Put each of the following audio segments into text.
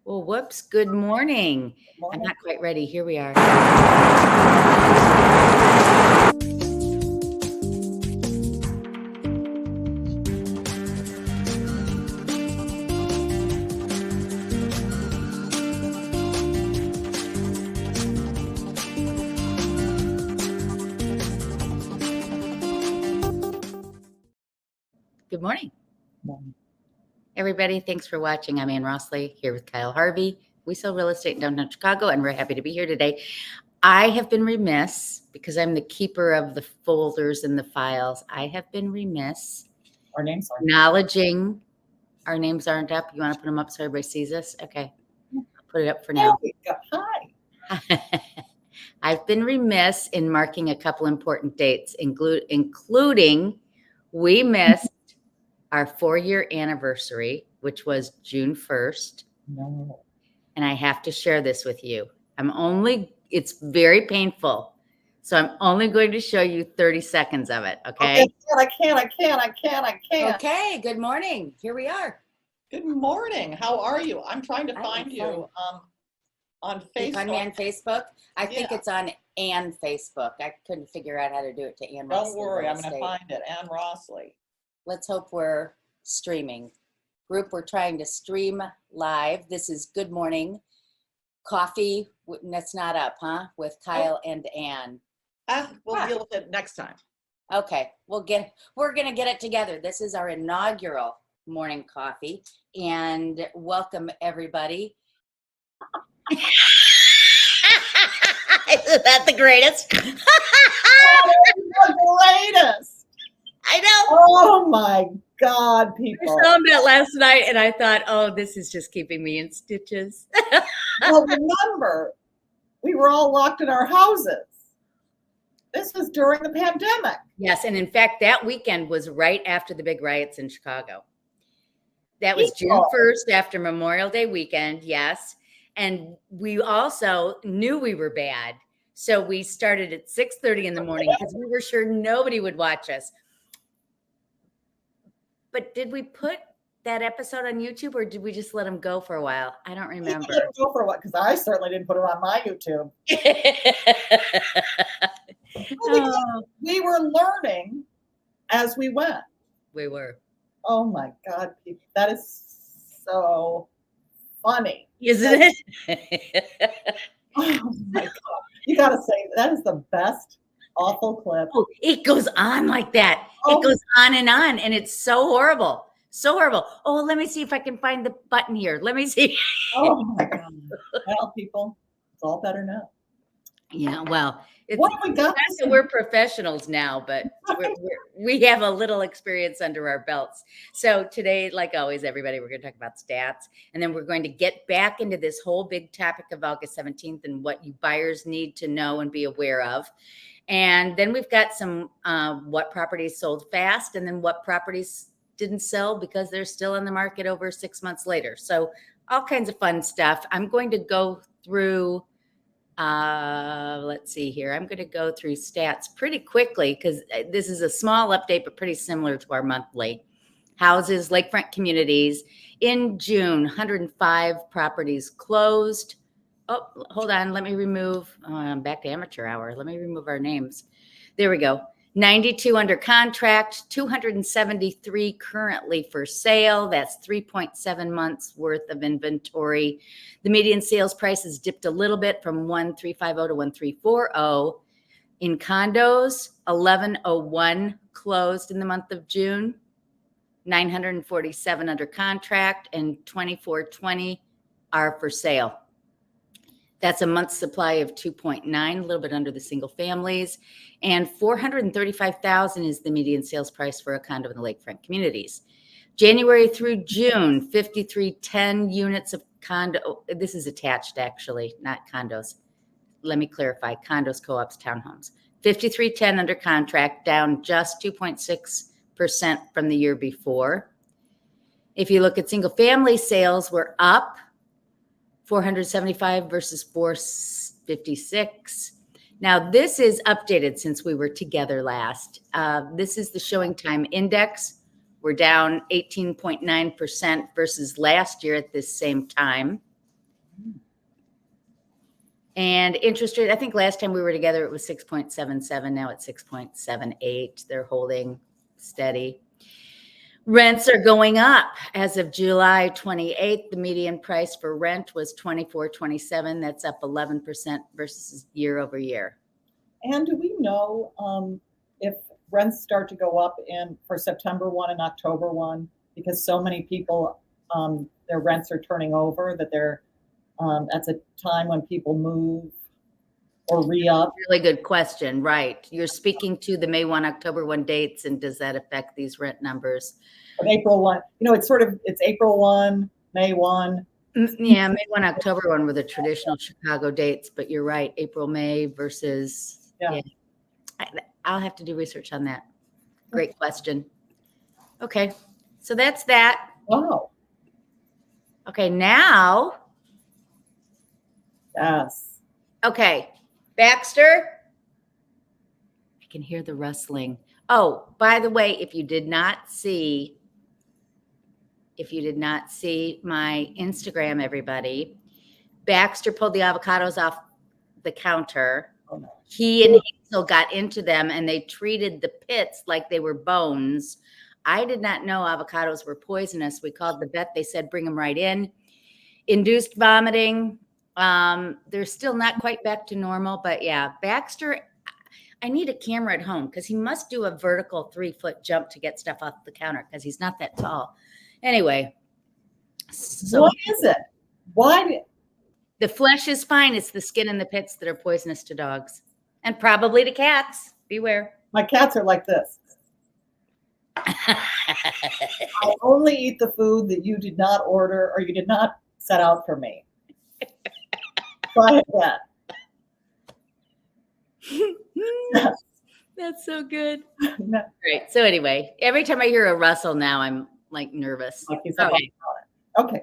Well, whoops. Good morning. I'm Morning. not quite ready. Here we are. Good morning, everybody. Thanks for watching. I'm Ann Rossley here with Kyle.Harvey. We sell real estate in downtown Chicago, and we're happy to be here today. I have been remiss because I'm the keeper of the folders and the files. I have been remiss Our names are. acknowledging our names aren't up. You want to put them up so everybody sees us? Okay. I'll put it up for now. Hi. I've been remiss in marking a couple important dates, including we missed our 4-year anniversary, which was June 1st. No. And I have to share this with you. It's very painful. So I'm only going to show you 30 seconds of it. Okay. I can't. Okay. Good morning. Here we are. Good morning. How are you? I'm trying to find you on Facebook. You find me on Facebook? I think it's on Ann Facebook. I couldn't figure out how to do it to Ann Rossley. Don't worry, I'm going to find it. Ann Rossley. Let's hope we're streaming. Group, we're trying to stream live. This is Good Morning Coffee. That's not up, huh? With Kyle and Ann. We'll deal with it next time. Okay, we're gonna get it together. This is our inaugural morning coffee, and welcome everybody. Isn't that the greatest? The greatest. I know. Oh my God, people. I filmed it last night and I thought, oh, this is just keeping me in stitches. Well, remember, we were all locked in our houses. This was during the pandemic. Yes, and in fact, that weekend was right after the big riots in Chicago. That was June 1st after Memorial Day weekend, yes. And we also knew we were bad. So we started at 6:30 in the morning because we were sure nobody would watch us. But did we put that episode on YouTube or did we just let them go for a while? I don't remember. Let them go for what? Because I certainly didn't put it on my YouTube. We were learning as we went. We were. Oh my God, people. That is so funny. Isn't it? Oh my God. You got to say, that is the best awful clip. Oh, it goes on like that. It goes on, and it's so horrible. So horrible. Oh, let me see if I can find the button here. Let me see. Oh my God. Well, people, it's all better now. Yeah, well, what have we got? We're professionals now, but we have a little experience under our belts. So today, like always, everybody, we're going to talk about stats, and then we're going to get back into this whole big topic of August 17th and what you buyers need to know and be aware of. And then we've got some what properties sold fast and then what properties didn't sell because they're still on the market over 6 months later. So all kinds of fun stuff. I'm going to go through, let's see here. I'm going to go through stats pretty quickly because this is a small update, but pretty similar to our monthly. Houses, lakefront communities. In June, 105 properties closed. Oh, hold on. Let me remove, I'm back to amateur hour. Let me remove our names. There we go. 92 under contract, 273 currently for sale. That's 3.7 months worth of inventory. The median sales price has dipped a little bit from 1,350 to 1,340. In condos, 1,101 closed in the month of June, 947 under contract, and 2,420 are for sale. That's a month's supply of 2.9, a little bit under the single families, and $435,000 is the median sales price for a condo in the lakefront communities. January through June, 5,310 units of condo. This is attached, actually, not condos. Let me clarify: condos, co-ops, townhomes. 5,310 under contract, down just 2.6% from the year before. If you look at single family sales, we're up 475 versus 456. Now, this is updated since we were together last. This is the showing time index. We're down 18.9% versus last year at this same time. And interest rate, I think last time we were together, it was 6.77. Now it's 6.78. They're holding steady. Rents are going up. As of July 28th, the median price for rent was $24.27. That's up 11% versus year over year. And do we know if rents start to go up for September 1 and October 1? Because so many people, their rents are turning over, that that's a time when people move or re-up. Really good question. Right. You're speaking to the May 1, October 1 dates, and does that affect these rent numbers? But April 1, it's April 1, May 1. Yeah, May 1, October 1 were the traditional Chicago dates, but you're right. April, May versus, yeah. I'll have to do research on that. Great question. Okay. So that's that. Wow. Okay. Now. Yes. Okay. Baxter. I can hear the rustling. Oh, by the way, if you did not see my Instagram, everybody, Baxter pulled the avocados off the counter. Oh, no. He and Hazel got into them and they treated the pits like they were bones. I did not know avocados were poisonous. We called the vet. They said, bring them right in. Induced vomiting. They're still not quite back to normal, but yeah, Baxter, I need a camera at home because he must do a vertical 3-foot jump to get stuff off the counter because he's not that tall. Anyway. So what is it? Why? The flesh is fine. It's the skin and the pits that are poisonous to dogs and probably to cats. Beware. My cats are like this. I only eat the food that you did not order or you did not set out for me. Try that. That's so good. No. Great. So anyway, every time I hear a rustle now, I'm like nervous. Okay.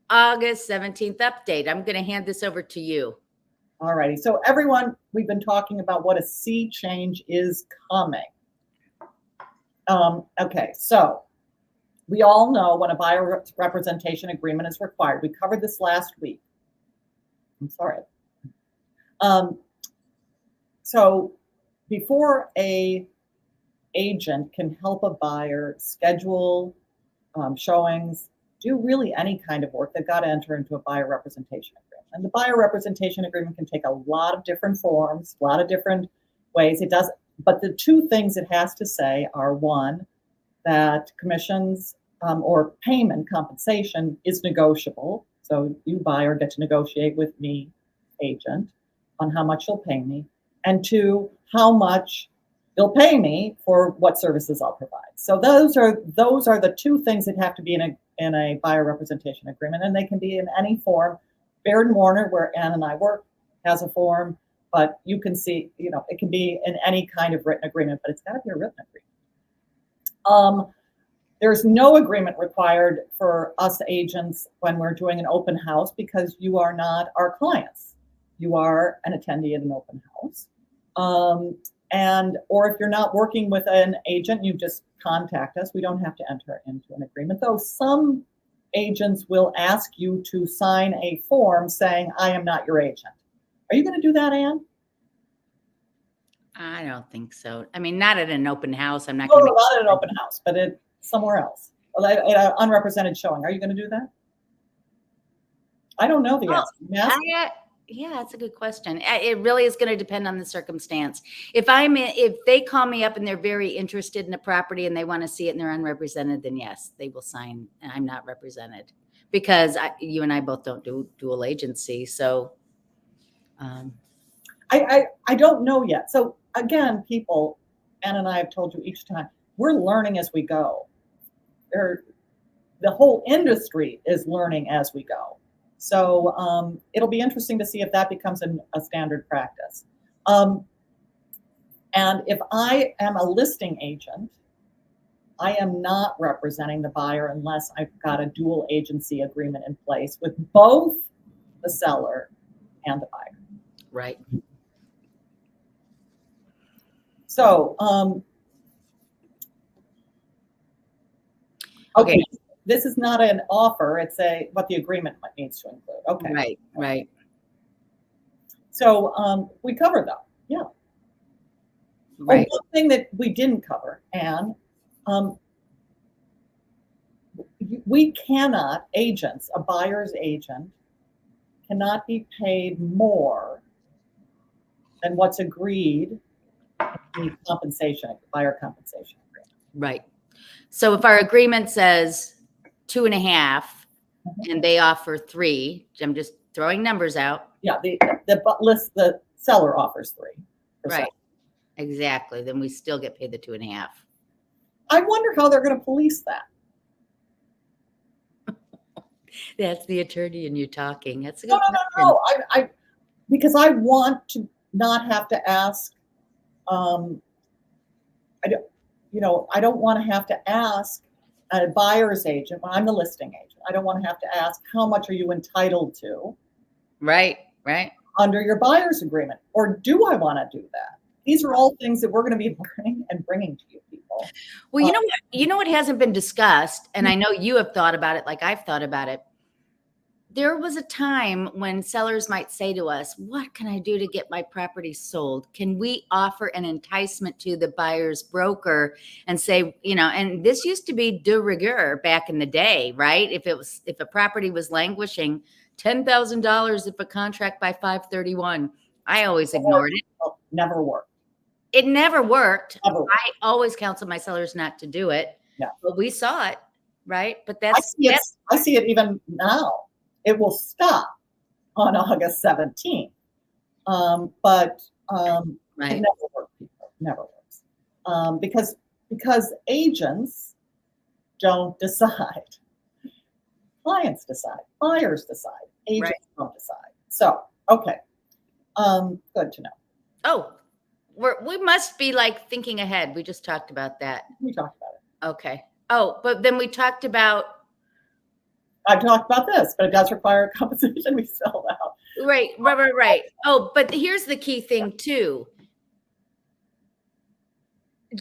August 17th update. I'm going to hand this over to you. All righty. So everyone, we've been talking about what a sea change is coming. Okay. So we all know when a buyer representation agreement is required. We covered this last week. I'm sorry. So before a agent can help a buyer schedule showings, do really any kind of work, they've got to enter into a buyer representation agreement. And the buyer representation agreement can take a lot of different forms, a lot of different ways. It does, but the two things it has to say are, one, that commissions or payment compensation is negotiable. So you, buyer, get to negotiate with me, agent, on how much you'll pay me. And two, how much you'll pay me for what services I'll provide. So those are the two things that have to be in a buyer representation agreement, and they can be in any form. Baird & Warner, where Ann and I work, has a form, but you can see, it can be in any kind of written agreement, but it's got to be a written agreement. There's no agreement required for us agents when we're doing an open house because you are not our clients. You are an attendee at an open house. Or if you're not working with an agent, you just contact us. We don't have to enter into an agreement, though some agents will ask you to sign a form saying, I am not your agent. Are you going to do that, Ann? I don't think so. I mean, not at an open house. I'm not going to. Not at an open house, but somewhere else. At an unrepresented showing. Are you going to do that? I don't know the answer. Yeah, that's a good question. It really is going to depend on the circumstance. If they call me up and they're very interested in a property and they want to see it and they're unrepresented, then yes, they will sign. And I'm not represented because you and I both don't do dual agency. So I don't know yet. So again, people, Ann and I have told you each time, we're learning as we go. The whole industry is learning as we go. So it'll be interesting to see if that becomes a standard practice. And if I am a listing agent, I am not representing the buyer unless I've got a dual agency agreement in place with both the seller and the buyer. Right. So, okay. This is not an offer. It's what the agreement needs to include. Okay. Right, right. So we covered that. Yeah. Right. One thing that we didn't cover, Anne, um, we cannot, agents, a buyer's agent cannot be paid more than what's agreed in the compensation, buyer compensation agreement. Right. So if our agreement says 2.5 and they offer 3, I'm just throwing numbers out. Yeah, the seller offers 3%. Right. Exactly. Then we still get paid the 2.5. I wonder how they're going to police that. That's the attorney and you talking. That's a No, good no, question. no, no. Because I want to not have to ask. I don't, I don't want to have to ask a buyer's agent when I'm the listing agent. I don't want to have to ask how much are you entitled to Right, right. under your buyer's agreement, or do I want to do that? These are all things that we're going to be learning and bringing to you people. Well, you know what hasn't been discussed, and I know you have thought about it like I've thought about it. There was a time when sellers might say to us, what can I do to get my property sold? Can we offer an enticement to the buyer's broker and say, and this used to be de rigueur back in the day, right? If a property was languishing, $10,000 if a contract by 5/31, I always ignored it. Never worked. It never worked. Never worked. I always counsel my sellers not to do it. Yeah. But we saw it, right? But I see it even now. It will stop on August 17th. But right. It never works, people. Never works. Because agents don't decide. Clients decide. Buyers decide. Agents don't decide. So, okay. Good to know. Oh, we must be like thinking ahead. We just talked about that. We talked about it. Okay. Oh, but then we talked about. I talked about this, but it does require compensation. We spelled out. Right. Oh, but here's the key thing too.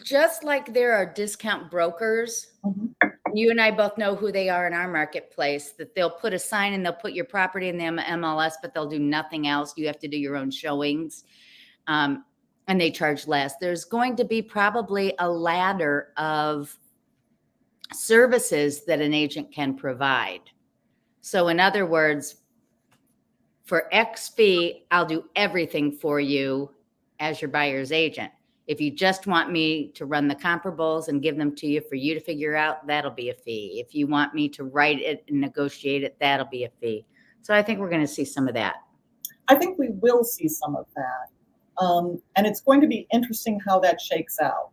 Just like there are discount brokers, you and I both know who they are in our marketplace, that they'll put a sign and they'll put your property in the MLS, but they'll do nothing else. You have to do your own showings. And they charge less. There's going to be probably a ladder of services that an agent can provide. So in other words, for X fee, I'll do everything for you as your buyer's agent. If you just want me to run the comparables and give them to you for you to figure out, that'll be a fee. If you want me to write it and negotiate it, that'll be a fee. So I think we're going to see some of that. I think we will see some of that. And it's going to be interesting how that shakes out.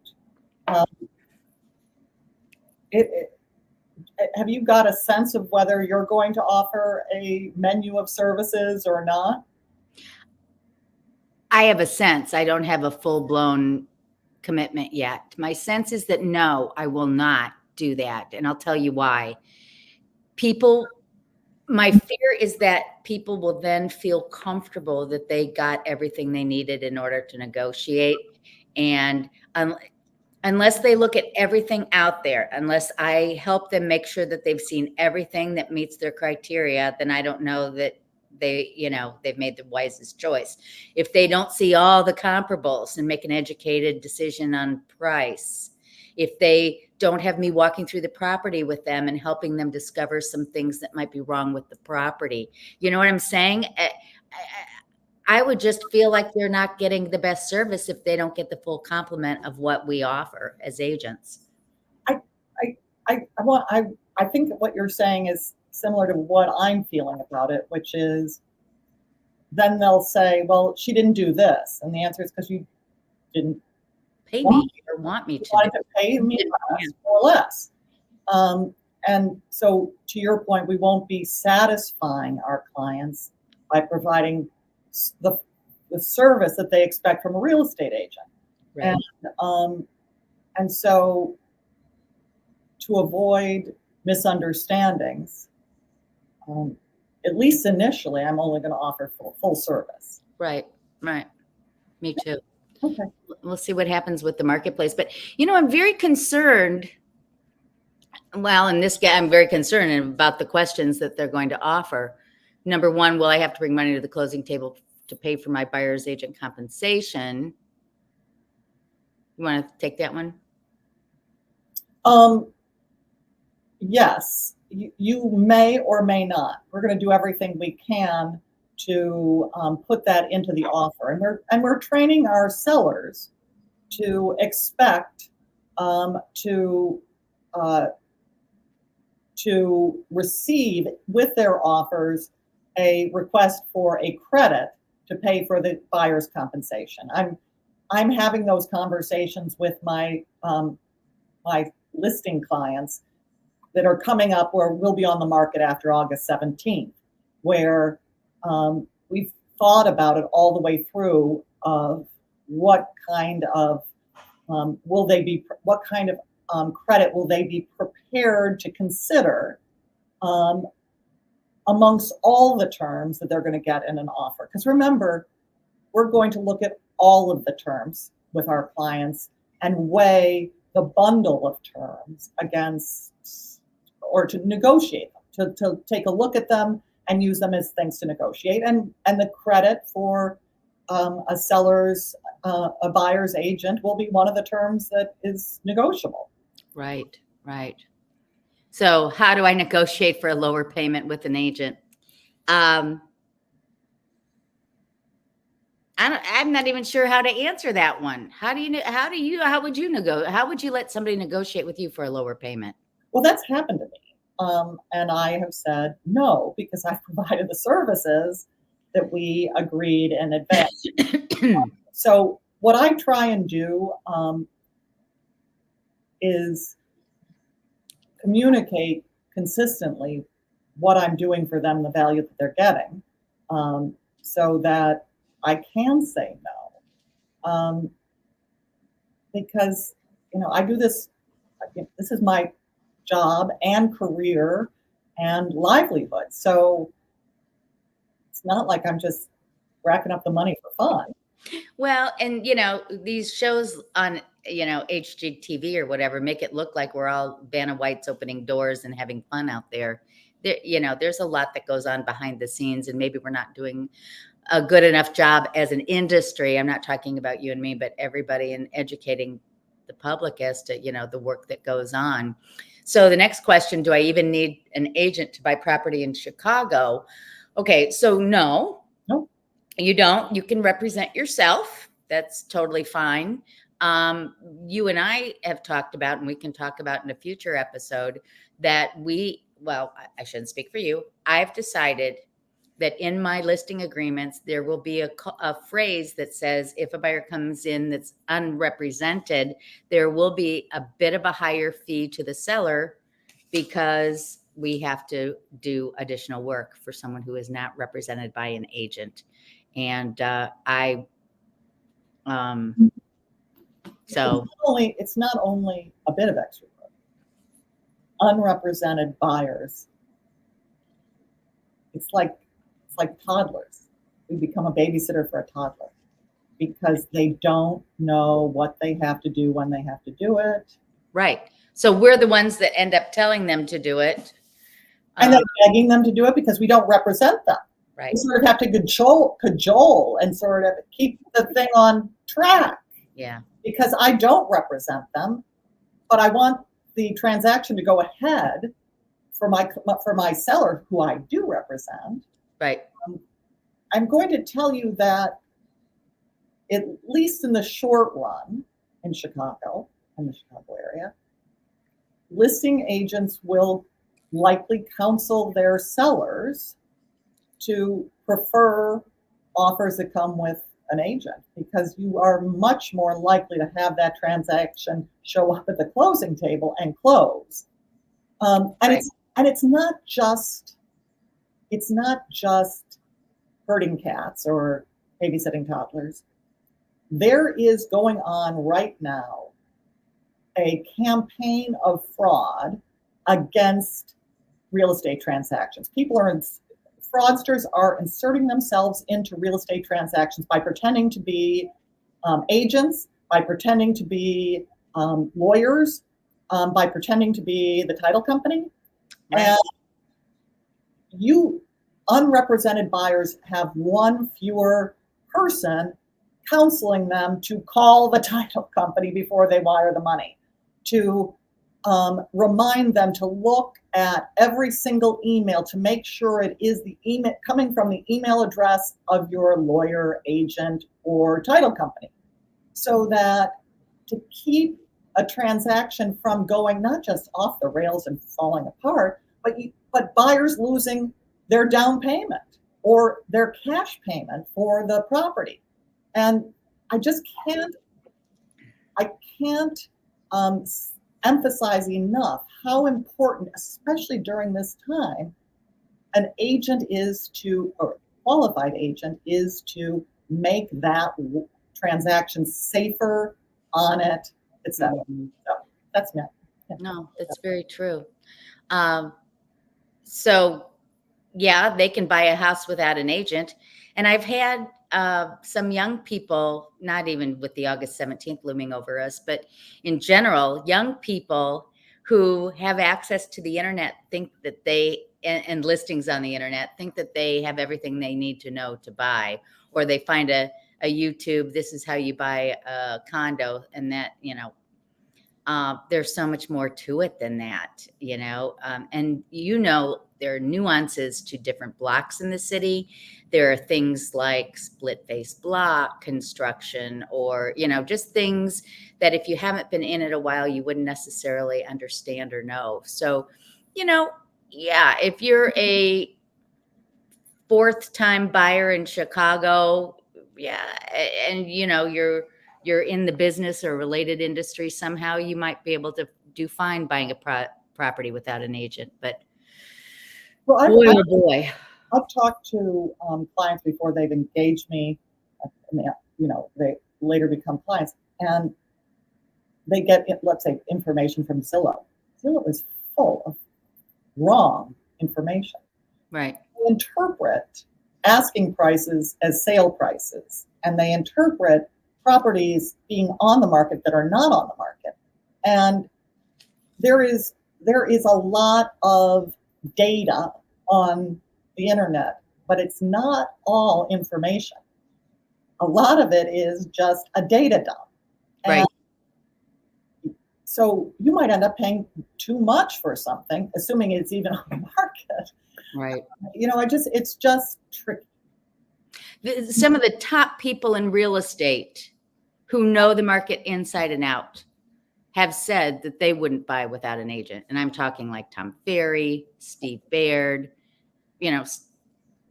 Have you got a sense of whether you're going to offer a menu of services or not? I have a sense. I don't have a full-blown commitment yet. My sense is that no, I will not do that. And I'll tell you why. My fear is that people will then feel comfortable that they got everything they needed in order to negotiate. And unless they look at everything out there, unless I help them make sure that they've seen everything that meets their criteria, then I don't know that they've made the wisest choice. If they don't see all the comparables and make an educated decision on price, if they don't have me walking through the property with them and helping them discover some things that might be wrong with the property, you know what I'm saying? I would just feel like they're not getting the best service if they don't get the full complement of what we offer as agents. I think what you're saying is similar to what I'm feeling about it, which is then they'll say, well, she didn't do this. And the answer is because you didn't pay me or want me to. You wanted to pay me less or less. And so to your point, we won't be satisfying our clients by providing the service that they expect from a real estate agent. Right. And so to avoid misunderstandings, at least initially, I'm only going to offer full service. Right. Me too. Okay. We'll see what happens with the marketplace. But, I'm very concerned. Well, I'm very concerned about the questions that they're going to offer, Number one, will I have to bring money to the closing table to pay for my buyer's agent compensation? You want to take that one? Yes, you may or may not. We're going to do everything we can to put that into the offer, and we're training our sellers to expect to receive with their offers a request for a credit to pay for the buyer's compensation. I'm having those conversations with my my listing clients that are coming up where we'll be on the market after August 17th, where we've thought about it all the way through of what kind of what kind of credit will they be prepared to consider amongst all the terms that they're going to get in an offer. Because remember, we're going to look at all of the terms with our clients and weigh the bundle of terms against, or to negotiate them, to take a look at them and use them as things to negotiate. And the credit for a seller's, a buyer's agent will be one of the terms that is negotiable. Right, right. So how do I negotiate for a lower payment with an agent? I'm not even sure how to answer that one. How would you let somebody negotiate with you for a lower payment? Well, that's happened to me. And I have said no, because I've provided the services that we agreed in advance. So what I try and do is communicate consistently what I'm doing for them, the value that they're getting, so that I can say no. Because, I do this, this is my job and career and livelihood. So it's not like I'm just racking up the money for fun. Well, and these shows on, HGTV or whatever, make it look like we're all Vanna Whites opening doors and having fun out there. There's a lot that goes on behind the scenes, and maybe we're not doing a good enough job as an industry. I'm not talking about you and me, but everybody, in educating the public as to, the work that goes on. So the next question, do I even need an agent to buy property in Chicago? Okay, so no, you don't. You can represent yourself. That's totally fine. You and I have talked about, and we can talk about in a future episode, that I shouldn't speak for you. I've decided that in my listing agreements, there will be a phrase that says, if a buyer comes in that's unrepresented, there will be a bit of a higher fee to the seller, because we have to do additional work for someone who is not represented by an agent. And so it's not only a bit of extra work. Unrepresented buyers, it's like toddlers. We become a babysitter for a toddler because they don't know what they have to do when they have to do it. Right. So we're the ones that end up telling them to do it. And then begging them to do it because we don't represent them. Right. We sort of have to cajole and sort of keep the thing on track. Yeah. Because I don't represent them, but I want the transaction to go ahead for my seller, who I do represent. Right. I'm going to tell you that, at least in the short run, in the Chicago area, listing agents will likely counsel their sellers to prefer offers that come with an agent, because you are much more likely to have that transaction show up at the closing table and close. Right. It's not just herding cats or babysitting toddlers. There is going on right now a campaign of fraud against real estate transactions. Fraudsters are inserting themselves into real estate transactions by pretending to be agents, by pretending to be lawyers, by pretending to be the title company. Right. And unrepresented buyers have one fewer person counseling them to call the title company before they wire the money, to remind them to look at every single email to make sure it is the email coming from the email address of your lawyer, agent, or title company, so that to keep a transaction from going not just off the rails and falling apart, but buyers losing their down payment or their cash payment for the property. And I just can't, I can't emphasize enough how important, especially during this time, an agent is to, or qualified agent is to make that transaction safer on it, etc. So that's me. Yeah. No, that's very true. So yeah, they can buy a house without an agent. And I've had some young people, not even with the August 17th looming over us, but in general, young people who have access to the internet think that they, and listings on the internet, think that they have everything they need to know to buy, or they find a YouTube, this is how you buy a condo, and that, there's so much more to it than that, and there are nuances to different blocks in the city. There are things like split face block construction, or, just things that if you haven't been in it a while, you wouldn't necessarily understand or know. So, yeah, if you're a fourth time buyer in Chicago, yeah, and you're in the business or related industry somehow, you might be able to do fine buying a property without an agent. But well, oh boy, I've talked to clients before they've engaged me, and they later become clients, and they get, let's say, information from Zillow. Zillow is full of wrong information. right? They interpret asking prices as sale prices, and they interpret properties being on the market that are not on the market. And there is a lot of data on the internet, but it's not all information. A lot of it is just a data dump. Right. And so you might end up paying too much for something, assuming it's even on the market. Right. It's just tricky. Some of the top people in real estate who know the market inside and out have said that they wouldn't buy without an agent. And I'm talking like Tom Ferry, Steve Baird,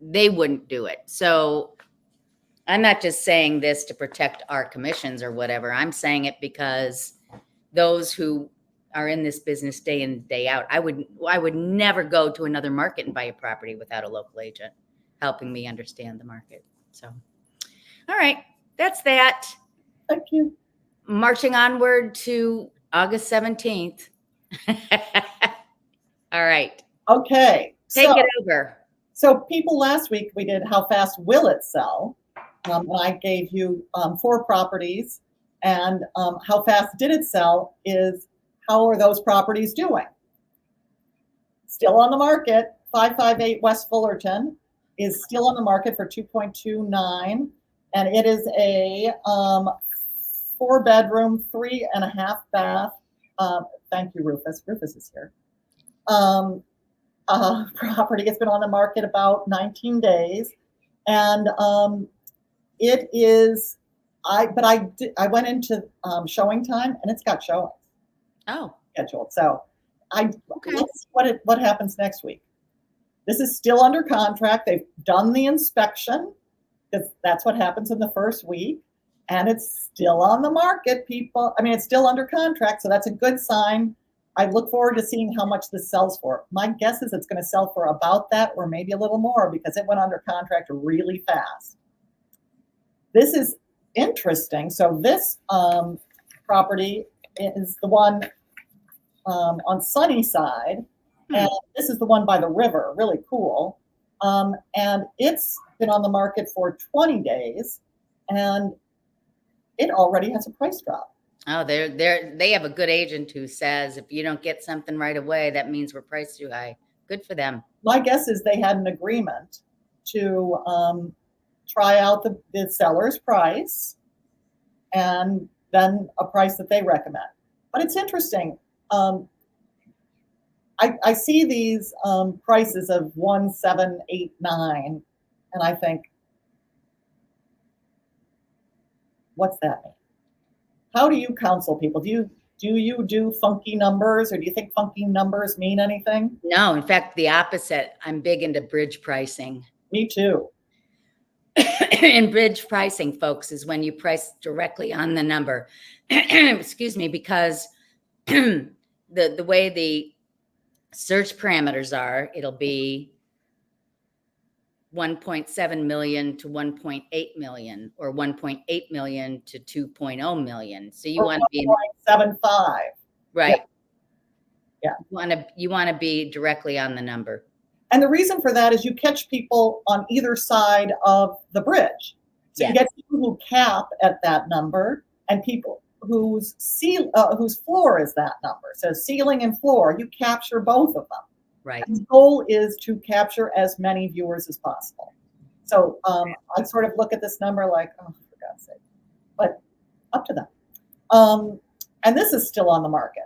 they wouldn't do it. So I'm not just saying this to protect our commissions or whatever. I'm saying it because those who are in this business day in, day out, I would never go to another market and buy a property without a local agent helping me understand the market. So, all right, that's that. Thank you. Marching onward to August 17th. All right. Okay. Take it over. So people, last week we did how fast will it sell? And I gave you 4 properties, and how fast did it sell is how are those properties doing? Still on the market. 558 West Fullerton is still on the market for 2.29, and it is a 4-bedroom, 3.5 bath. Thank you, Rufus. Rufus is here. Property. It's been on the market about 19 days, and it is. I went into showing time, and it's got showings. Oh, Scheduled. So okay. Let's see what happens next week. This is still under contract. They've done the inspection, because that's what happens in the first week. And it's still on the market, people. I mean, it's still under contract, so that's a good sign. I look forward to seeing how much this sells for. My guess is it's going to sell for about that, or maybe a little more, because it went under contract really fast. This is interesting. So this property is the one on Sunnyside, and this is the one by the river. Really cool. And it's been on the market for 20 days, and it already has a price drop. Oh, they have a good agent who says if you don't get something right away, that means we're priced too high. Good for them. My guess is they had an agreement to try out the seller's price and then a price that they recommend. But it's interesting. I see these prices of 1, 7, 8, 9, and I think, what's that mean? How do you counsel people? Do you do funky numbers, or do you think funky numbers mean anything? No, in fact, the opposite. I'm big into bridge pricing. Me too. And bridge pricing, folks, is when you price directly on the number. Excuse me, because the way the search parameters are, it'll be 1.7 million to 1.8 million, or 1.8 million to 2.0 million. So you want to be 1.75. right. Yeah. You want to be directly on the number. And the reason for that is you catch people on either side of the bridge. So Yes. you get people who cap at that number, and people whose floor is that number. So ceiling and floor, you capture both of them. Right. And the goal is to capture as many viewers as possible. So I sort of look at this number like, oh, for God's sake, but up to them. And this is still on the market.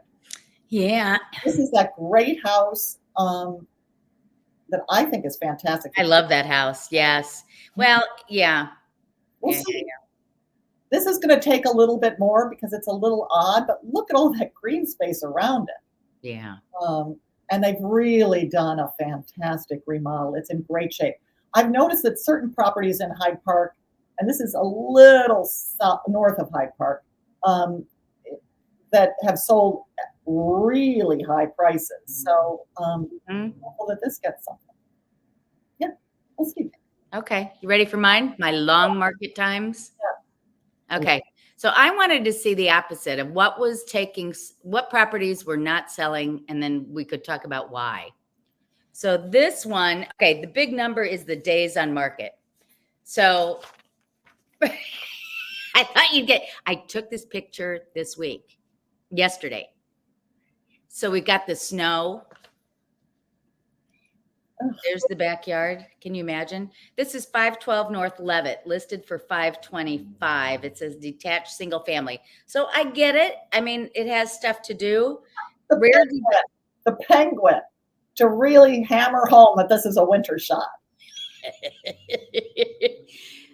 Yeah. This is that great house that I think is fantastic. I love that house. Yes. Well, yeah. We'll Yeah, see. This is going to take a little bit more because it's a little odd, but look at all that green space around it. Yeah. And they've really done a fantastic remodel. It's in great shape. I've noticed that certain properties in Hyde Park, and this is a little north of Hyde Park, that have sold at really high prices. So hopeful that this gets something. Yeah, we'll see. Okay. You ready for mine? My long market times? Yeah. Okay. So I wanted to see the opposite of what properties were not selling, and then we could talk about why. So this one, okay, the big number is the days on market. So I thought I took this picture yesterday. So we got the snow. There's the backyard. Can you imagine? This is 512 North Levitt, listed for 525. It says detached single family. So I get it. I mean, it has stuff to do. The penguin to really hammer home that this is a winter shot.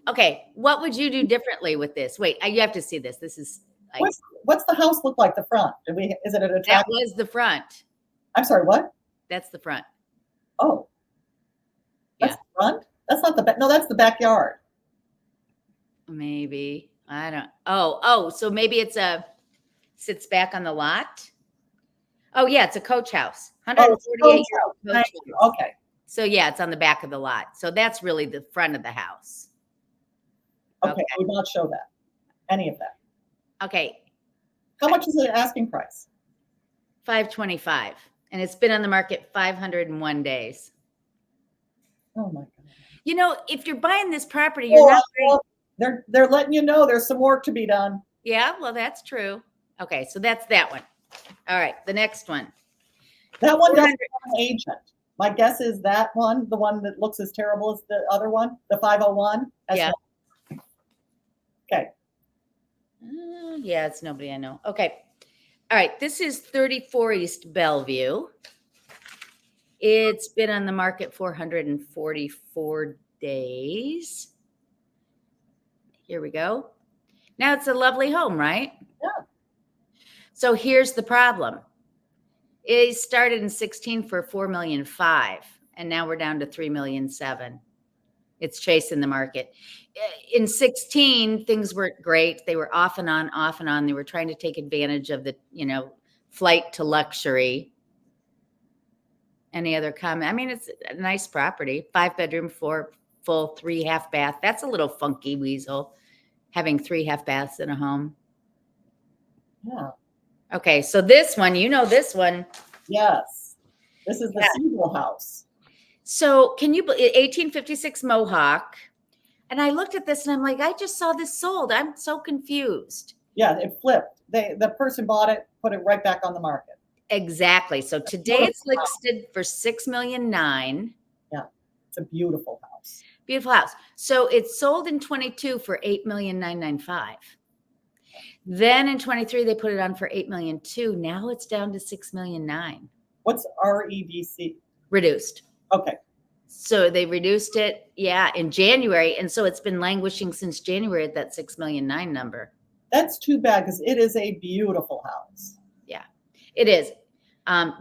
Okay, what would you do differently with this? Wait, you have to see this. This is like, what's the house look like? The front? Is it an attractive? That was the front. I'm sorry, what? That's the front. Oh, that's the front. That's not the back. No, that's the backyard. Maybe I don't. Oh, so maybe sits back on the lot. Oh yeah, it's a coach house. 148-year-old coach house. Okay. So yeah, it's on the back of the lot. So that's really the front of the house. Okay. I would not show that. Any of that. Okay. How much is the asking price? $525, and it's been on the market 501 days. Oh my God. You know, if you're buying this property, you're not. They're letting you know there's some work to be done. Yeah, well, that's true. Okay, so that's that one. All right, the next one. That one doesn't have an agent. My guess is that one, the one that looks as terrible as the other one, the 501. Yeah. Okay. Yeah, it's nobody I know. Okay. All right, this is 34 East Bellevue. It's been on the market 444 days. Here we go. Now it's a lovely home, right? Yeah. So here's the problem. It started in 16 for 4.5 million, and now we're down to 3.7 million. It's chasing the market. In 16, things weren't great. They were off and on, off and on. They were trying to take advantage of the, flight to luxury. Any other comment? I mean, it's a nice property. 5-bedroom, 4 full, 3 half bath. That's a little funky, Weasel, having 3 half baths in a home. Yeah. Okay, so this one, this one. Yes. This is the Siegel house. So can you believe 1856 Mohawk? And I looked at this and I'm like, I just saw this sold. I'm so confused. Yeah, it flipped. The person bought it, put it right back on the market. Exactly. So today it's listed for 6.9 million. Yeah, it's a beautiful house. Beautiful house. So it sold in 22 for 8,995,000. Then in 23, they put it on for 8,200,000. Now it's down to 6,900,000. What's REDC? Reduced. Okay. So they reduced it, in January. And so it's been languishing since January at that 6,900,000 number. That's too bad because it is a beautiful house. Yeah, it is.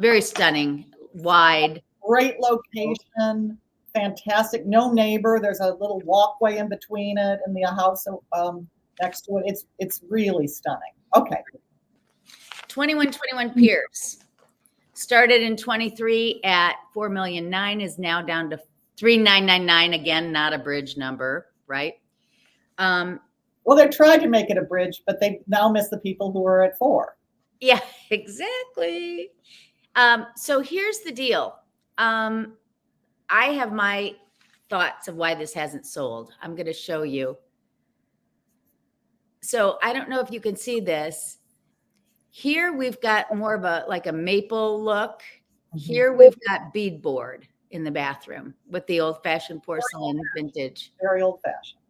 Very stunning, wide. Great location, fantastic. No neighbor. There's a little walkway in between it and the house next to it. It's really stunning. Okay. 2121 Pierce. Started in 23 at 4,900,000, is now down to 3,999. Again, not a bridge number, right? Well, they tried to make it a bridge, but they now miss the people who are at 4. Yeah, exactly. So here's the deal. I have my thoughts of why this hasn't sold. I'm going to show you. So I don't know if you can see this. Here we've got more of a maple look. Here we've got beadboard in the bathroom with the old-fashioned porcelain vintage. Very old-fashioned.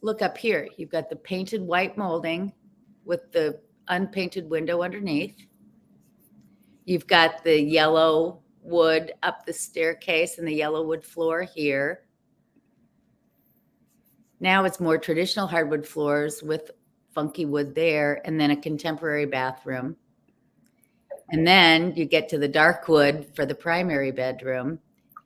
Look up here. You've got the painted white molding with the unpainted window underneath. You've got the yellow wood up the staircase and the yellow wood floor here. Now it's more traditional hardwood floors with funky wood there, and then a contemporary bathroom. And then you get to the dark wood for the primary bedroom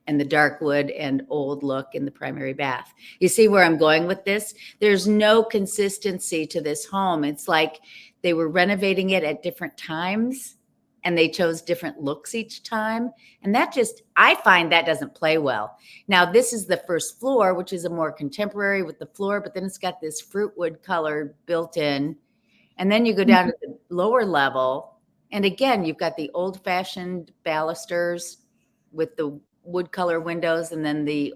and the dark wood and old look in the primary bath. You see where I'm going with this? There's no consistency to this home. It's like they were renovating it at different times and they chose different looks each time. And I find that doesn't play well. Now, this is the first floor, which is a more contemporary with the floor, but then it's got this fruit wood color built in. And then you go down to the lower level. And again, you've got the old fashioned balusters with the wood color windows. And then the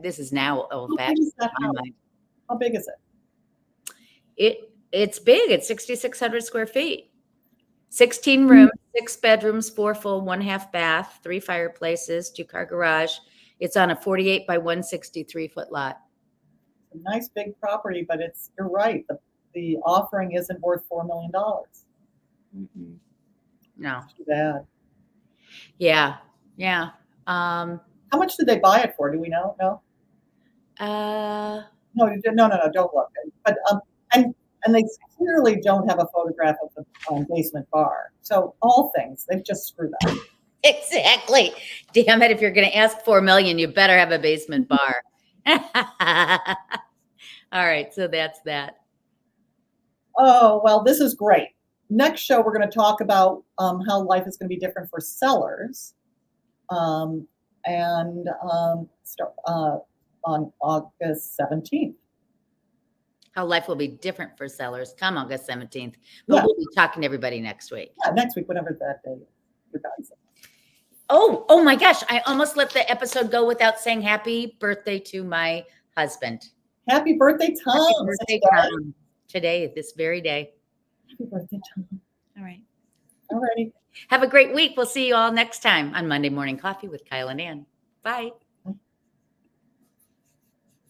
this is now old fashioned. How big is it? It's big. It's 6,600 square feet. 16 rooms, 6 bedrooms, 4 full, 1/2 bath, 3 fireplaces, 2-car garage. It's on a 48 by 163-foot lot. A nice big property, but you're right. The offering isn't worth $4 million. Mm-hmm. No. Too bad. Yeah. How much did they buy it for? Do we know? No. No. Don't look. But and they clearly don't have a photograph of the basement bar. So all things, they've just screwed up. Exactly. Damn it. If you're going to ask $4 million, you better have a basement bar. All right. So that's that. Oh, well, this is great. Next show, we're going to talk about how life is going to be different for sellers. Start on August 17th. How life will be different for sellers come August 17th. But we'll be talking to everybody next week. Yeah, next week, whenever that day is, you guys. Oh my gosh. I almost let the episode go without saying happy birthday to my husband. Happy birthday, Tom. Happy birthday, Tom. Today, this very day. Happy birthday, Tom. All right. All righty. Have a great week. We'll see you all next time on Monday Morning Coffee with Kyle and Ann. Bye.